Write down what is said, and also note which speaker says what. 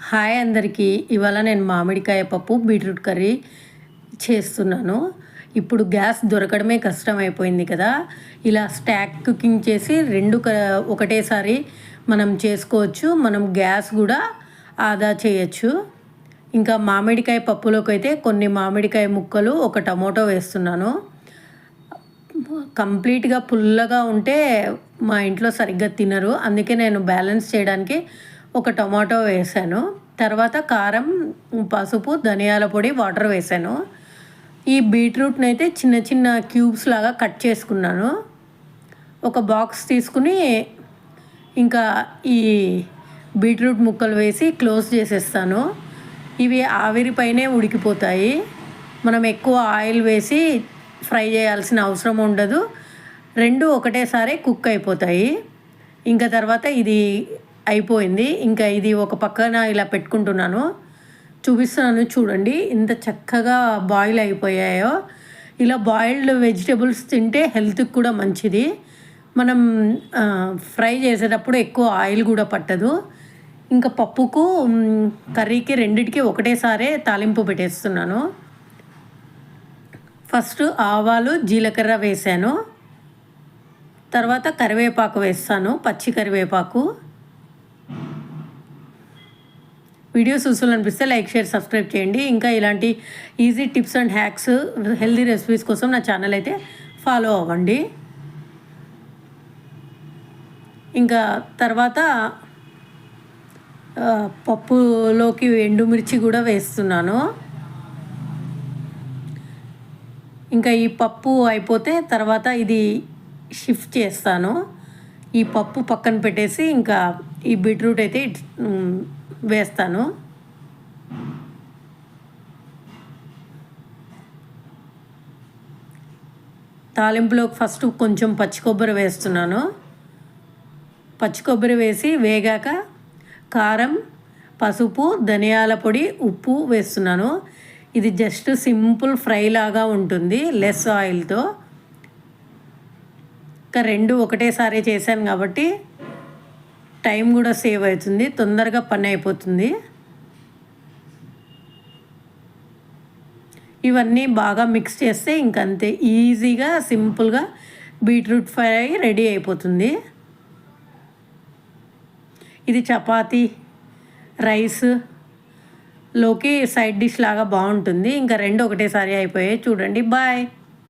Speaker 1: Hi అందరికీ. ఇవాళ నేను మామిడికాయ పప్పు బీట్రూట్ కర్రీ చేస్తున్నాను. ఇప్పుడు గ్యాస్ దొరకడమే కష్టమైపోయింది కదా. ఇలా స్టాక్ కుకింగ్ చేసి ఒకటేసారి మనం చేసుకోవచ్చు. మనం గ్యాస్ కూడా ఆదా చేయొచ్చు. ఇంకా మామిడికాయ పప్పులోకి అయితే కొన్ని మామిడికాయ ముక్కలు, ఒక టమోటో వేస్తున్నాను. కంప్లీట్గా పుల్లగా ఉంటే మా ఇంట్లో సరిగ్గా తినరు. అందుకే నేను బ్యాలెన్స్ చేయడానికి ఒక టమాటో వేసాను. తర్వాత కారం, పసుపు, ధనియాల పొడి, వాటర్ వేసాను. ఈ బీట్రూట్ని అయితే చిన్న చిన్న క్యూబ్స్ లాగా కట్ చేసుకున్నాను. ఒక బాక్స్ తీసుకుని ఇంకా ఈ బీట్రూట్ ముక్కలు వేసి క్లోజ్ చేసేస్తాను. ఇవి ఆవిరిపైనే ఉడికిపోతాయి. మనం ఎక్కువ ఆయిల్ వేసి ఫ్రై చేయాల్సిన అవసరం ఉండదు. రెండు ఒకటేసారి కుక్ అయిపోతాయి. ఇంకా తర్వాత ఇది అయిపోయింది. ఇంకా ఇది ఒక పక్కన ఇలా పెట్టుకుంటున్నాను. చూపిస్తున్నాను చూడండి ఎంత చక్కగా బాయిల్ అయిపోయాయో. ఇలా బాయిల్డ్ వెజిటేబుల్స్ తింటే హెల్త్కి కూడా మంచిది. మనం ఫ్రై చేసేటప్పుడు ఎక్కువ ఆయిల్ కూడా పట్టదు. ఇంకా పప్పుకు, కర్రీకి రెండిటికి ఒకటేసారి తాలింపు పెట్టేస్తున్నాను. ఫస్ట్ ఆవాలు, జీలకర్ర వేసాను. తర్వాత కరివేపాకు వేస్తాను, పచ్చి కరివేపాకు. వీడియోస్ యూస్ఫుల్ అనిపిస్తే లైక్, షేర్, సబ్స్క్రైబ్ చేయండి. ఇంకా ఇలాంటి easy tips and hacks, healthy recipes కోసం నా ఛానల్ అయితే ఫాలో అవ్వండి. ఇంకా తర్వాత పప్పులోకి ఎండుమిర్చి కూడా వేస్తున్నాను. ఇంకా ఈ పప్పు అయిపోతే తర్వాత ఇది షిఫ్ట్ చేస్తాను. ఈ పప్పు పక్కన పెట్టేసి ఇంకా ఈ బీట్రూట్ అయితే వేస్తాను. తాలింపులోకి ఫస్ట్ కొంచెం పచ్చి కొబ్బరి వేస్తున్నాను. పచ్చి కొబ్బరి వేసి వేగాక కారం, పసుపు, ధనియాల పొడి, ఉప్పు వేస్తున్నాను. ఇది జస్ట్ సింపుల్ ఫ్రై లాగా ఉంటుంది, లెస్ ఆయిల్తో. ఇంకా రెండు ఒకటేసారి చేశాను కాబట్టి టైం కూడా సేవ్ అవుతుంది, తొందరగా పని అయిపోతుంది. ఇవన్నీ బాగా మిక్స్ చేస్తే ఇంకంతే, ఈజీగా సింపుల్గా బీట్రూట్ ఫ్రై రెడీ అయిపోతుంది. ఇది చపాతీ, రైస్లోకి సైడ్ డిష్ లాగా బాగుంటుంది. ఇంకా రెండు ఒకటేసారి అయిపోయాయి చూడండి. బాయ్.